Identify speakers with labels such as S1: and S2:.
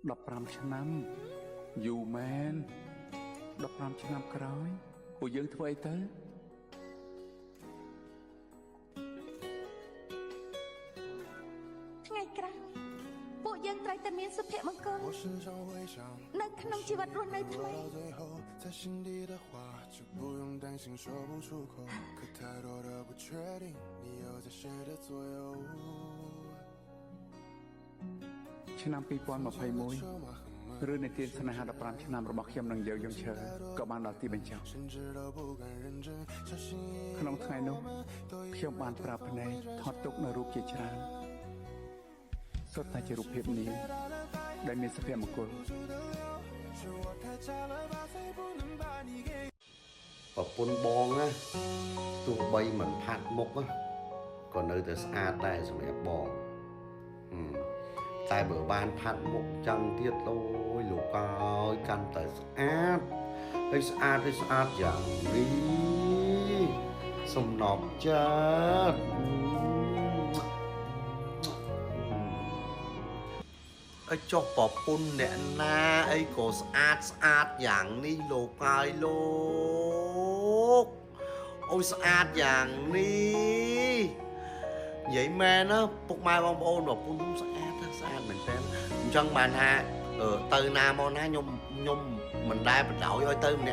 S1: 15 ឆ្នាំយូរមែន15 ឆ្នាំក្រោយពួកយើងធ្វើអីទៅ
S2: ថ្ងៃក្រោយពួកយើងត្រូវតែមានសុភមង្គលនៅក្នុងជីវិតរស់នៅថ្មី
S1: ឆ្នាំ2021រឿងនៃទានស្នេហា15 ឆ្នាំរបស់ខ្ញុំនិងយើងឈើក៏បានដល់ទីបញ្ចប់ក្នុងថ្ងៃនោះខ្ញុំបានប្រាប់ភ្នែកថតទុកនៅរូបជាច្រើនសុទ្ធតែជារូបភាពនេះដែលមានសុភមង្គល
S3: ប្រពន្ធបងណាទោះបីមិនផាត់មុខក៏នៅតែស្អាតដែរសម្រាប់បងតែបើបានផាត់មុខចឹងទៀតអូយលោកអើយកាន់តែស្អាតហើយស្អាតយ៉ាងនេះសំណប់ចិត្តអើចុះប្រពន្ធអ្នកណាអីក៏ស្អាតយ៉ាងនេះលោកអើយលោកអូយស្អាតយ៉ាងនេះនិយាយមែនណាពុកម៉ែបងប្អូនប្រពន្ធខ្ញុំស្អាតមែនតើអញ្ចឹងបានថាទៅណាមកណាខ្ញុំមិនដែលបដ ாய் ឲ្យទៅម្នាក់